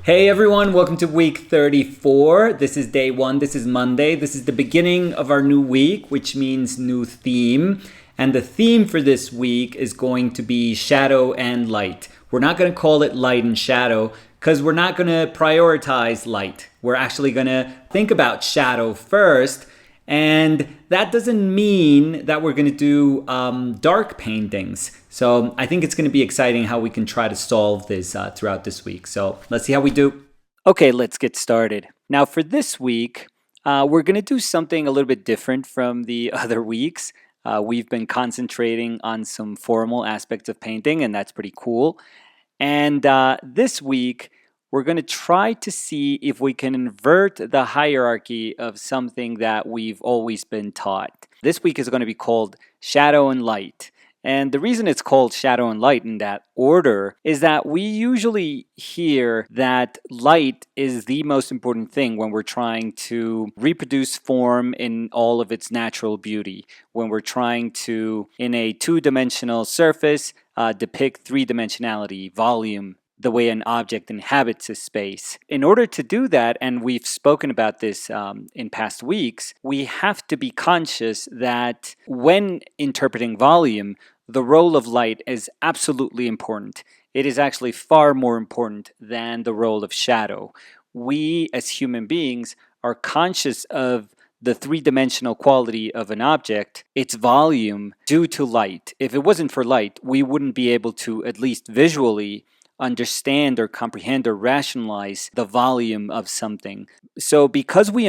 Hey everyone, welcome to week 34. This is day one, this is Monday. This is the beginning of our new week, which means new theme. And the theme for this week is going to be shadow and light. We're not going to call it light and shadow because we're not going to prioritize light. We're actually going to think about shadow first. And that doesn't mean that we're going to do dark paintings. So I think it's going to be exciting how we can try to solve this throughout this week. So let's see how we do. Okay, let's get started. Now for this week, we're going to do something a little bit different from the other weeks. We've been concentrating on some formal aspects of painting, and that's pretty cool. And this week, we're going to try to see if we can invert the hierarchy of something that we've always been taught. This week is going to be called shadow and light. And the reason it's called shadow and light in that order is that we usually hear that light is the most important thing when we're trying to reproduce form in all of its natural beauty, when we're trying to, in a two-dimensional surface, depict three-dimensionality, volume, the way an object inhabits a space. In order to do that, and we've spoken about this in past weeks, we have to be conscious that when interpreting volume, the role of light is absolutely important. It is actually far more important than the role of shadow. We, as human beings, are conscious of the three-dimensional quality of an object, its volume, due to light. If it wasn't for light, we wouldn't be able to, at least visually, understand or comprehend or rationalize the volume of something. So because we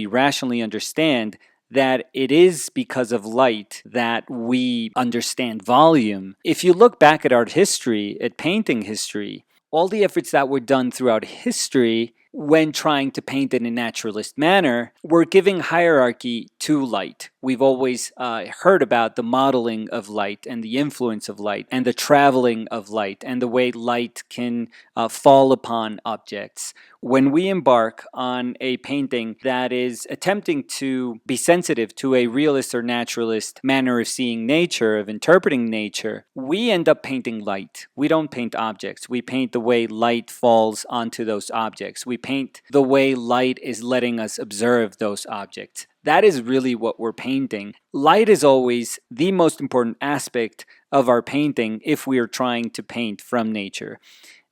rationally understand that it is because of light that we understand volume. If you look back at art history, at painting history, all the efforts that were done throughout history when trying to paint in a naturalist manner were giving hierarchy to light. We've always heard about the modeling of light and the influence of light and the traveling of light and the way light can fall upon objects. When we embark on a painting that is attempting to be sensitive to a realist or naturalist manner of seeing nature, of interpreting nature, we end up painting light. We don't paint objects. We paint the way light falls onto those objects. We paint the way light is letting us observe those objects. That is really what we're painting. Light is always the most important aspect of our painting if we are trying to paint from nature.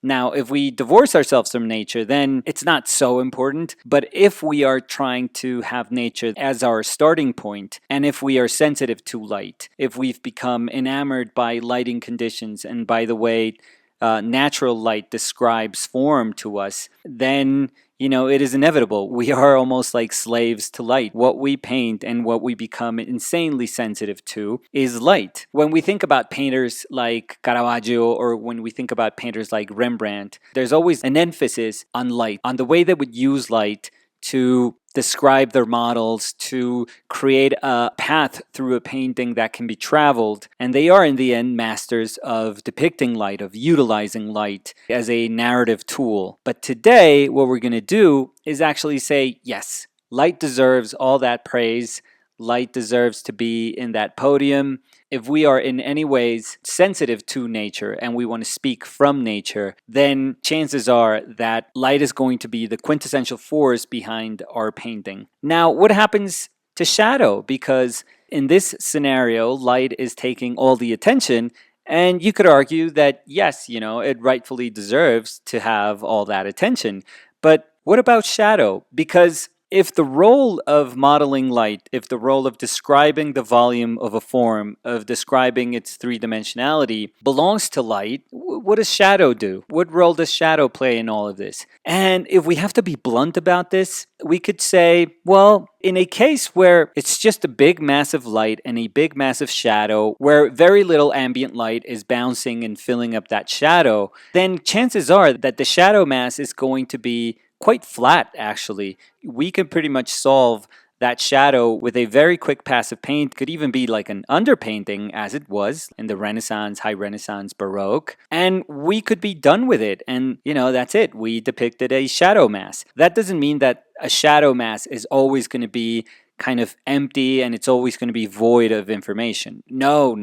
Now, if we divorce ourselves from nature, then it's not so important. But if we are trying to have nature as our starting point, and if we are sensitive to light, if we've become enamored by lighting conditions and by the way natural light describes form to us, then it is inevitable. We are almost like slaves to light. What we paint and what we become insanely sensitive to is light. When we think about painters like Caravaggio or when we think about painters like Rembrandt, there's always an emphasis on light, on the way they would use light to describe their models, to create a path through a painting that can be traveled. And they are, in the end, masters of depicting light, of utilizing light as a narrative tool. But today, what we're going to do is actually say, yes, light deserves all that praise. Light deserves to be in that podium. If we are in any ways sensitive to nature and we want to speak from nature, then chances are that light is going to be the quintessential force behind our painting. Now, what happens to shadow? Because in this scenario, light is taking all the attention, and you could argue that, yes, it rightfully deserves to have all that attention. But what about shadow? Because if the role of modeling light, if the role of describing the volume of a form, of describing its three-dimensionality belongs to light, what does shadow do? What role does shadow play in all of this? And if we have to be blunt about this, we could say, well, in a case where it's just a big massive light and a big massive shadow, where very little ambient light is bouncing and filling up that shadow, then chances are that the shadow mass is going to be quite flat, actually. We can pretty much solve that shadow with a very quick pass of paint. Could even be like an underpainting, as it was in the Renaissance, High Renaissance, Baroque. And we could be done with it. And, that's it. We depicted a shadow mass. That doesn't mean that a shadow mass is always going to be kind of empty and it's always going to be void of information. No.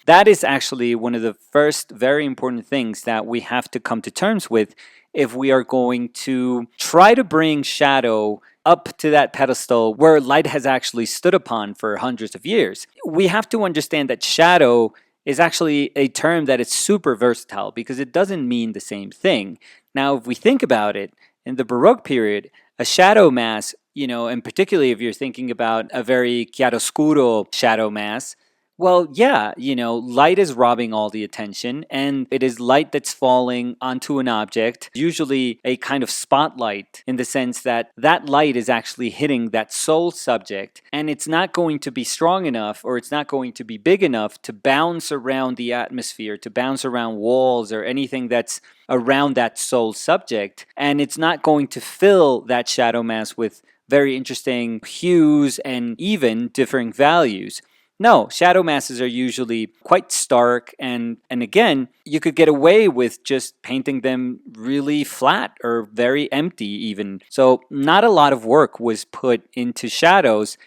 That is actually one of the first very important things that we have to come to terms with if we are going to try to bring shadow up to that pedestal where light has actually stood upon for hundreds of years. We have to understand that shadow is actually a term that is super versatile because it doesn't mean the same thing. Now, if we think about it, in the Baroque period, a shadow mass, and particularly if you're thinking about a very chiaroscuro shadow mass, well, yeah, light is robbing all the attention, and it is light that's falling onto an object, usually a kind of spotlight, in the sense that that light is actually hitting that sole subject, and it's not going to be strong enough, or it's not going to be big enough to bounce around the atmosphere, to bounce around walls or anything that's around that sole subject, and it's not going to fill that shadow mass with very interesting hues and even differing values. No, shadow masses are usually quite stark, and again, you could get away with just painting them really flat or very empty even. So not a lot of work was put into shadows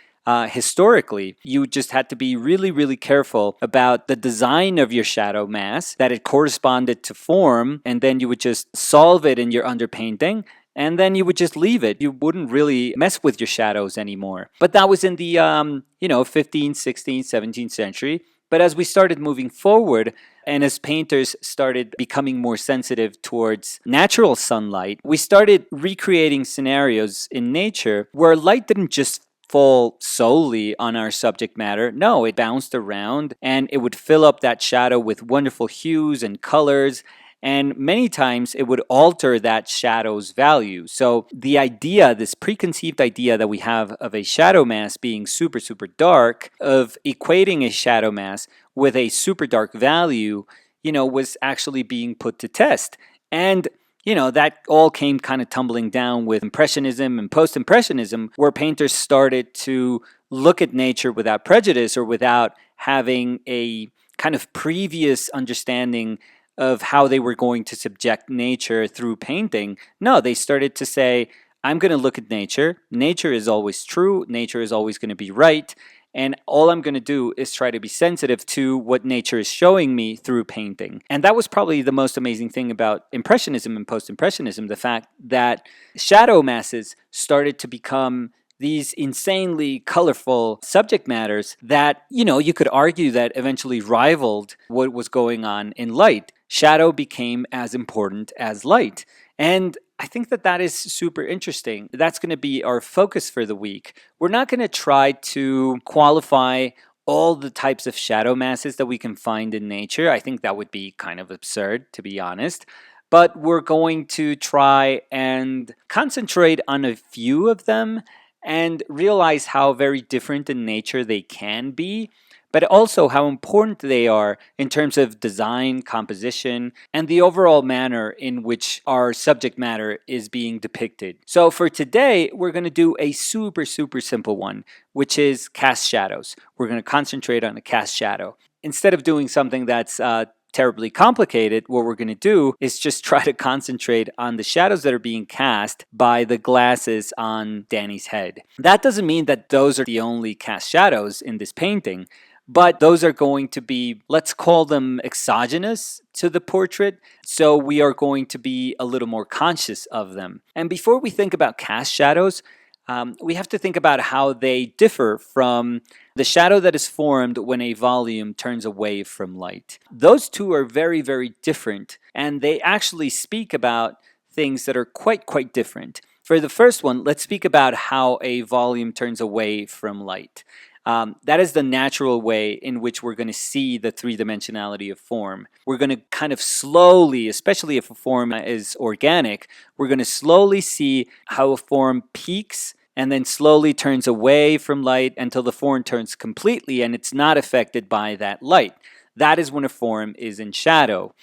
historically. You just had to be really, really careful about the design of your shadow mass, that it corresponded to form, and then you would just solve it in your underpainting. And then you would just leave it. You wouldn't really mess with your shadows anymore. But that was in the 15th, 16th, 17th century. But as we started moving forward, and as painters started becoming more sensitive towards natural sunlight, we started recreating scenarios in nature where light didn't just fall solely on our subject matter. No, it bounced around and it would fill up that shadow with wonderful hues and colors. And many times it would alter that shadow's value. So the idea, this preconceived idea that we have of a shadow mass being super, super dark, of equating a shadow mass with a super dark value, was actually being put to test. And that all came kind of tumbling down with Impressionism and Post-Impressionism, where painters started to look at nature without prejudice or without having a kind of previous understanding of how they were going to subject nature through painting. No, they started to say, I'm going to look at nature. Nature is always true. Nature is always going to be right. And all I'm going to do is try to be sensitive to what nature is showing me through painting. And that was probably the most amazing thing about Impressionism and Post-Impressionism, the fact that shadow masses started to become these insanely colorful subject matters that, you could argue that eventually rivaled what was going on in light. Shadow became as important as light. And I think that is super interesting. That's going to be our focus for the week. We're not going to try to qualify all the types of shadow masses that we can find in nature. I think that would be kind of absurd, to be honest. But we're going to try and concentrate on a few of them and realize how very different in nature they can be, but also how important they are in terms of design, composition, and the overall manner in which our subject matter is being depicted. So for today, we're going to do a super, super simple one, which is cast shadows. We're going to concentrate on a cast shadow. Instead of doing something that's terribly complicated, what we're going to do is just try to concentrate on the shadows that are being cast by the glasses on Danny's head. That doesn't mean that those are the only cast shadows in this painting, but those are going to be, let's call them exogenous to the portrait, so we are going to be a little more conscious of them. And before we think about cast shadows, we have to think about how they differ from the shadow that is formed when a volume turns away from light. Those two are very, very different, and they actually speak about things that are quite, quite different. For the first one, let's speak about how a volume turns away from light. That is the natural way in which we're going to see the three-dimensionality of form. We're going to kind of slowly, especially if a form is organic, we're going to slowly see how a form peaks and then slowly turns away from light until the form turns completely and it's not affected by that light. That is when a form is in shadow.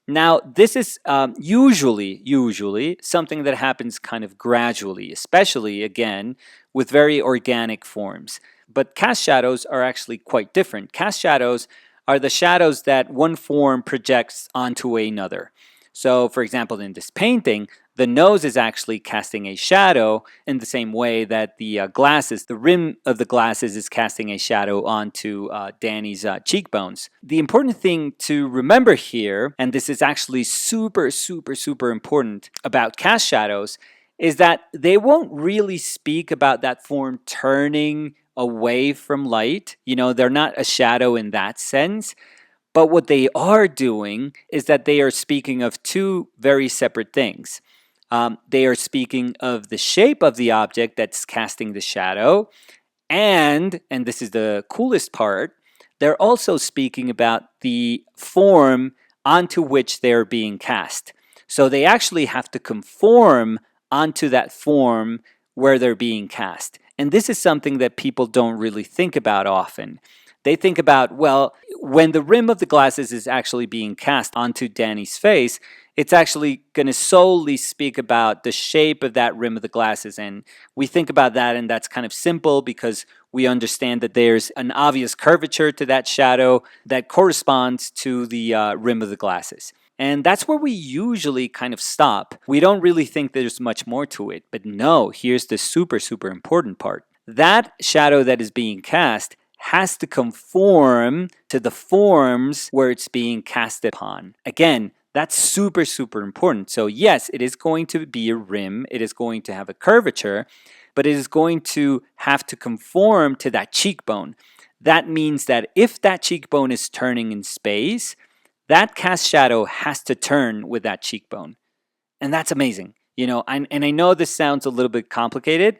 Now, this is usually something that happens kind of gradually, especially, again, with very organic forms. But cast shadows are actually quite different. Cast shadows are the shadows that one form projects onto another. So, for example, in this painting, the nose is actually casting a shadow in the same way that the glasses, the rim of the glasses is casting a shadow onto Danny's cheekbones. The important thing to remember here, and this is actually super, super, super important about cast shadows, is that they won't really speak about that form turning away from light. You know, they're not a shadow in that sense. But what they are doing is that they are speaking of two very separate things. They are speaking of the shape of the object that's casting the shadow, and this is the coolest part, they're also speaking about the form onto which they're being cast. So they actually have to conform onto that form where they're being cast. And this is something that people don't really think about often. They think about, well, when the rim of the glasses is actually being cast onto Danny's face, it's actually going to solely speak about the shape of that rim of the glasses. And we think about that, and that's kind of simple because we understand that there's an obvious curvature to that shadow that corresponds to the rim of the glasses. And that's where we usually kind of stop. We don't really think there's much more to it. But no, here's the super, super important part. That shadow that is being cast has to conform to the forms where it's being cast upon. Again, that's super, super important. So yes, it is going to be a rim. It is going to have a curvature, but it is going to have to conform to that cheekbone. That means that if that cheekbone is turning in space, that cast shadow has to turn with that cheekbone. And that's amazing. You know, and I know this sounds a little bit complicated,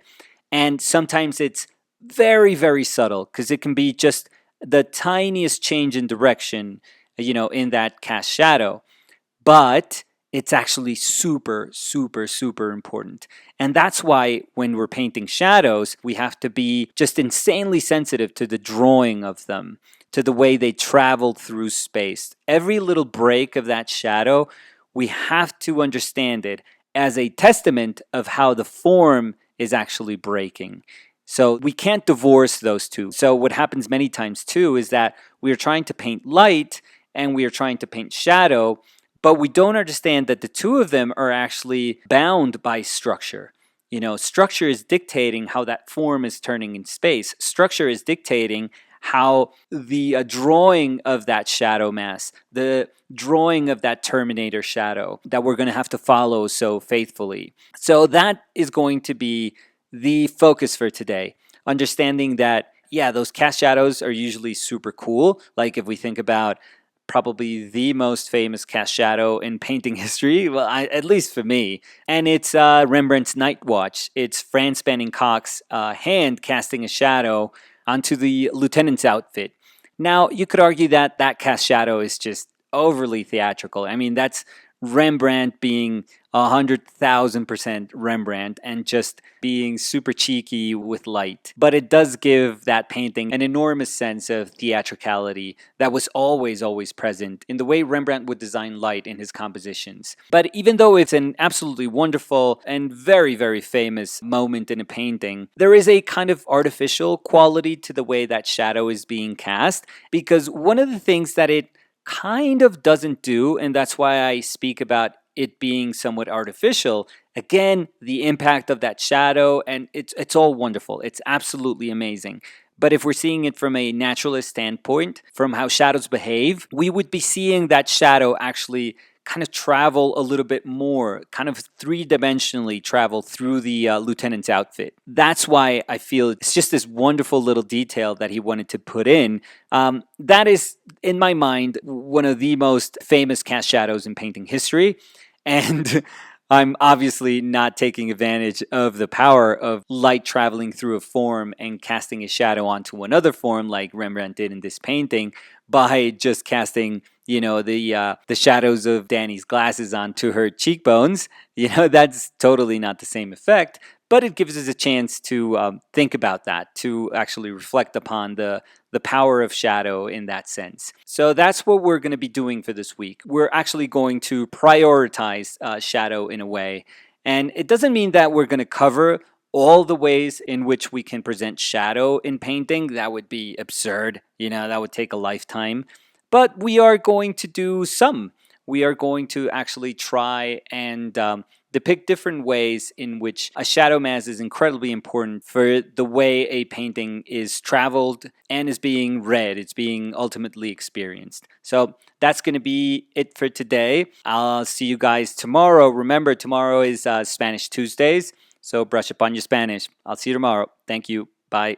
and sometimes it's very, very subtle because it can be just the tiniest change in direction, you know, in that cast shadow. But it's actually super, super, super important. And that's why when we're painting shadows, we have to be just insanely sensitive to the drawing of them, to the way they travel through space. Every little break of that shadow, we have to understand it as a testament of how the form is actually breaking. So we can't divorce those two. So what happens many times too is that we are trying to paint light and we are trying to paint shadow, but we don't understand that the two of them are actually bound by structure. You know, structure is dictating how that form is turning in space. Structure is dictating how the drawing of that shadow mass, the drawing of that Terminator shadow that we're going to have to follow so faithfully. So that is going to be the focus for today. Understanding that, yeah, those cast shadows are usually super cool. Like if we think about probably the most famous cast shadow in painting history, well, at least for me. And it's Rembrandt's Night Watch. It's Franz Banning Koch's hand casting a shadow onto the lieutenant's outfit. Now, you could argue that that cast shadow is just overly theatrical. I mean, that's Rembrandt being 100,000% Rembrandt and just being super cheeky with light. But it does give that painting an enormous sense of theatricality that was always, always present in the way Rembrandt would design light in his compositions. But even though it's an absolutely wonderful and very, very famous moment in a painting, there is a kind of artificial quality to the way that shadow is being cast, because one of the things that it kind of doesn't do, and that's why I speak about it being somewhat artificial. Again, the impact of that shadow, and it's all wonderful. It's absolutely amazing. But if we're seeing it from a naturalist standpoint, from how shadows behave, we would be seeing that shadow actually kind of travel a little bit more, kind of three-dimensionally travel through the lieutenant's outfit. That's why I feel it's just this wonderful little detail that he wanted to put in. That is, in my mind, one of the most famous cast shadows in painting history. And I'm obviously not taking advantage of the power of light traveling through a form and casting a shadow onto another form like Rembrandt did in this painting by just casting, you know, the shadows of Danny's glasses onto her cheekbones. You know, that's totally not the same effect, but it gives us a chance to think about that, to actually reflect upon the power of shadow in that sense. So that's what we're going to be doing for this week. We're actually going to prioritize shadow in a way. And it doesn't mean that we're going to cover all the ways in which we can present shadow in painting. That would be absurd. You know, that would take a lifetime. But we are going to do some. We are going to actually try and depict different ways in which a shadow mask is incredibly important for the way a painting is traveled and is being read, it's being ultimately experienced. So that's going to be it for today. I'll see you guys tomorrow. Remember, tomorrow is Spanish Tuesdays, so brush up on your Spanish. I'll see you tomorrow. Thank you. Bye.